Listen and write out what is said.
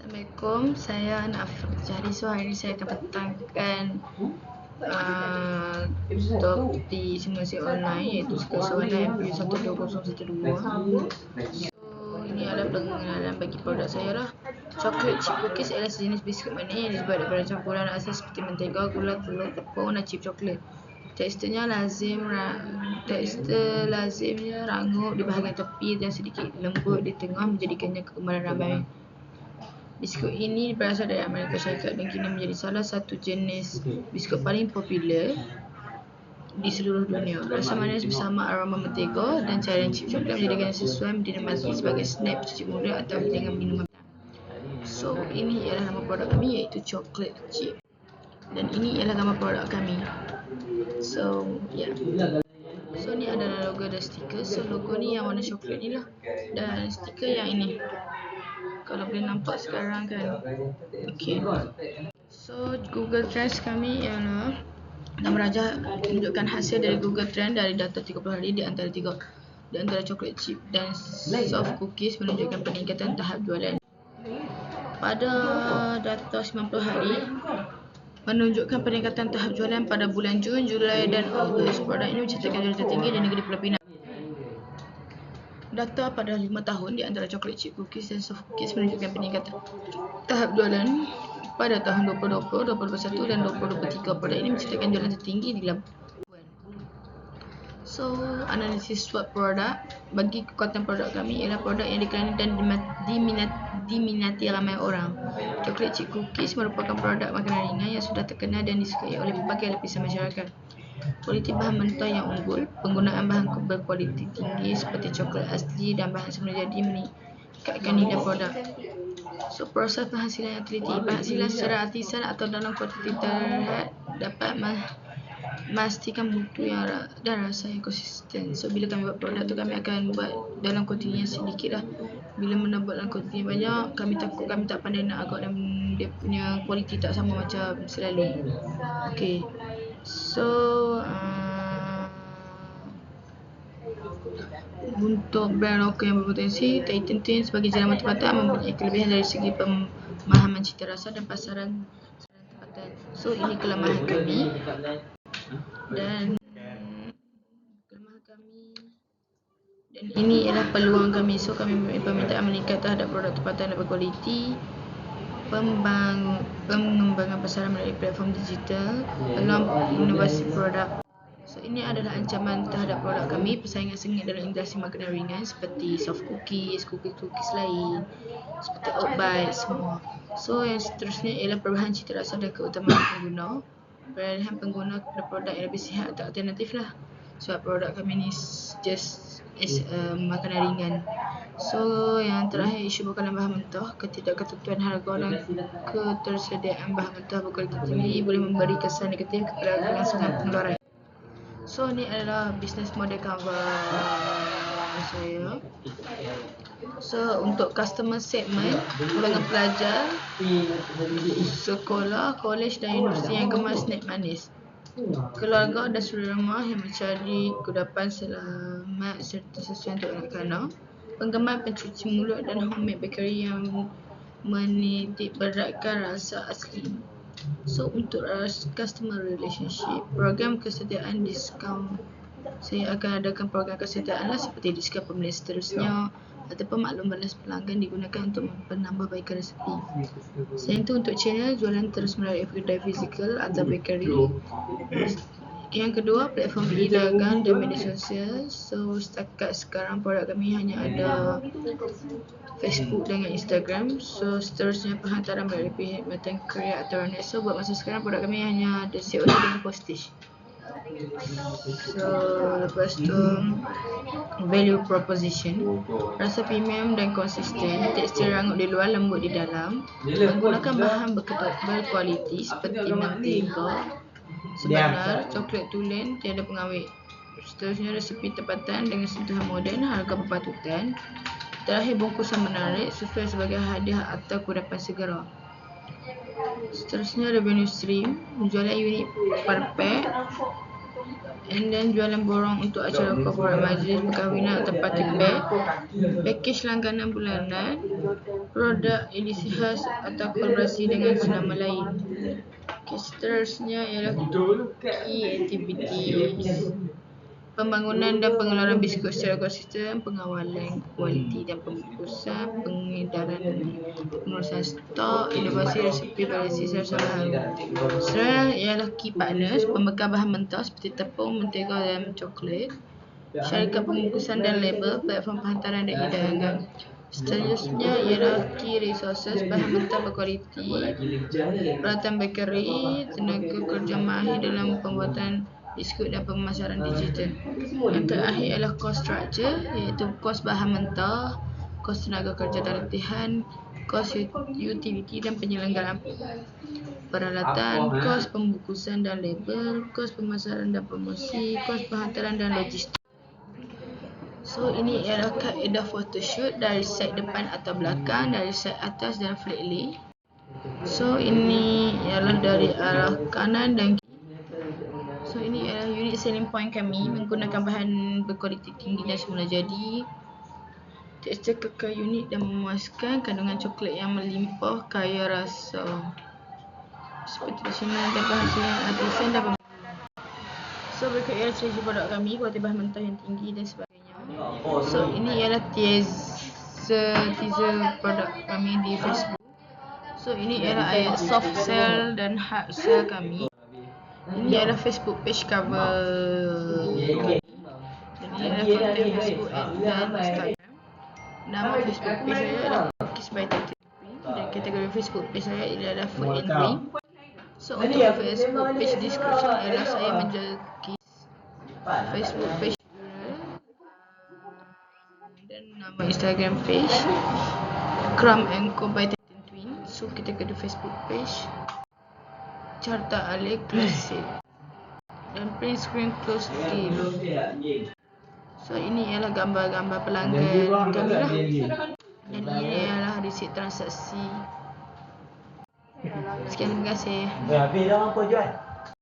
Assalamualaikum, saya Nafri Jari. So hari ini saya akan petangkan top di simulasi online iaitu keseluruhan MPU 12012. So ini adalah pengenalan bagi produk saya lah. Chocolate chip cookies adalah sejenis biskut manis yang dibuat daripada campuran asas seperti mentega, gula, telur, tepung dan chip coklat. Teksturnya lazimnya rangup di bahagian tepi dan sedikit lembut di tengah, menjadikannya kegemaran ramai. Biskut ini berasal dari Amerika Syarikat dan kini menjadi salah satu jenis biskut paling popular di seluruh dunia. Rasa manis bersama aroma mentega dan cairan chip coklat menjadikannya sesuai dinikmati sebagai snack pencuci mulut atau hidangan minuman. So ini ialah nama produk kami iaitu chocolate chip. Dan ini ialah gambar produk kami. So ni adalah logo dan stiker. So logo ni yang warna coklat ni lah, dan stiker yang ini. Kalau boleh nampak sekarang kan. Okay. So Google Trends kami ialah nama raja menunjukkan hasil dari Google Trend dari data 30 hari di antara chocolate chip dan soft cookies menunjukkan peningkatan tahap jualan. Pada data 90 hari menunjukkan peningkatan tahap jualan pada bulan Jun, Julai dan Ogos. Produk ini mencatatkan jualan tertinggi di negeri Pulau Pinang. Data pada 5 tahun di antara chocolate chip cookies dan soft cookies menunjukkan peningkatan tahap jualan pada tahun 2020, 2021 dan 2023. Produk ini mencatatkan jualan tertinggi di Labuan. So, analisis SWOT produk bagi kekuatan produk kami ialah produk yang dikenali dan diminati ramai orang. Chocolate chip cookies merupakan produk makanan ringan yang sudah terkenal dan disukai oleh pelbagai lapisan masyarakat. Kualiti bahan mentah yang unggul, penggunaan bahan berkualiti tinggi seperti coklat asli dan bahan semula jadi meningkatkan nilai produk. So, proses penghasilan yang teliti. Penghasilan secara artisan atau dalam kuantiti terhad dapat memastikan mutu dan rasa yang konsisten. So, bila kami buat produk tu, kami akan buat dalam kuantiti yang sedikit lah. Bila mana buat dalam kuantiti yang banyak, kami takut kami tak pandai nak agak dan dia punya kualiti tak sama macam selalu. Okay. So, untuk brand lokal yang berpotensi, Titan Tin sebagai jenama tempatan mempunyai kelebihan dari segi pemahaman cita rasa dan pasaran tempatan. So, ini kelemahan kami dan ini ialah peluang kami. So, kami mempunyai permintaan meningkat terhadap produk tempatan dan berkualiti, pengembangan pasaran melalui platform digital, peluang inovasi produk. So, ini adalah ancaman terhadap produk kami. Persaingan sengit dalam industri makanan ringan seperti soft cookies lain, seperti oat bites semua. So, yang seterusnya ialah perubahan cita rasa dan keutamaan pengguna. Peralihan pengguna kepada produk yang lebih sihat atau alternatif lah. Sebab produk kami ni just makanan ringan. So, yang terakhir, isu bekalan bahan mentah, ketidakketentuan harga dan ketersediaan bahan mentah berkualiti tinggi boleh memberi kesan negatif kepada kelangsungan pengeluaran. So, ni adalah bisnes model cover saya. So, untuk customer segment, golongan pelajar, sekolah, kolej dan universiti yang gemar snack manis, keluarga dan saudara rumah yang mencari kudapan selamat serta sesuai untuk anak-anak, penggemar pencuci mulut dan homemade bakery yang menitik beratkan rasa asli. So, untuk customer relationship, program kesetiaan diskaun, saya akan adakan program kesetiaan lah seperti diskaun pembelian seterusnya ataupun maklum balas pelanggan digunakan untuk menambahbaikan resepi. Selain itu, untuk channel jualan terus melalui kedai fizikal atau bakery. Yang kedua, platform e-dagang dan media sosial. So, setakat sekarang produk kami hanya ada Facebook dengan Instagram. So, seterusnya penghantaran melalui perkhidmatan courier atau runner. So, buat masa sekarang produk kami hanya ada COD dengan postage. So, lepas tu value proposition, rasa premium dan konsisten, tekstur rangup di luar, lembut di dalam, menggunakan bahan berkualiti seperti mentega sebenar, coklat tulen, tiada pengawet. Seterusnya, resepi tempatan dengan sentuhan moden, harga berpatutan. Terakhir, bungkusan menarik sesuai sebagai hadiah atau kudapan segera. Seterusnya, revenue stream, jualan unit per pack. And then jualan borong untuk acara corporate, majlis, perkahwinan atau party pack, package langganan bulanan, produk edisi khas atau kolaborasi dengan senaman lain. Seterusnya ialah key activities. Pembangunan dan pengeluaran biskut secara konsisten, pengawalan kualiti dan pembungkusan, pengedaran pengurusan stok, inovasi resepi variasi serasa baharu. Seterusnya ialah key partners, pembekal bahan mentah seperti tepung, mentega dan coklat, syarikat pembungkusan dan label, platform penghantaran dan hidangan. Seterusnya ialah key resources, bahan mentah berkualiti, peralatan bakery, tenaga kerja mahir dalam pembuatan biskut dan pemasaran digital. Yang terakhir ialah cost structure, iaitu kos bahan mentah, kos tenaga kerja dan latihan, kos utility dan penyelenggaraan peralatan, kos pembungkusan dan label, kos pemasaran dan promosi, kos penghantaran dan logistik. So ini ialah kaedah photoshoot dari side depan atau belakang, dari side atas dan flat lay. So ini ialah dari arah kanan dan kiri. So ini ialah unique selling point kami, menggunakan bahan berkualiti tinggi dan semula jadi, tekstur kekal unik dan memuaskan, kandungan coklat yang melimpah, kaya rasa. Seperti di sini ada bahan artisan dan so berikut ialah strategi produk kami, kualiti bahan mentah yang tinggi dan sebagainya. So ini ialah teaser produk kami di Facebook. So ini ialah ayat soft sell dan hard sell kami. Ini adalah Facebook page cover kami. Dan ini adalah konten Facebook dan Instagram. Nama Facebook page saya adalah Cookies by Tati Queen, dan kategori Facebook page saya adalah Food and Drink. So untuk Facebook page description adalah saya menjual cookies. Facebook page dan nama Instagram page Crumb and Co by Tati Queen. So kita ke Facebook page Carta Ale Klasik dan print screen close deal. So ini ialah gambar-gambar pelanggan kami lah. Dan ini ialah resit transaksi. Sekian, terima kasih. Habis dah apa jual?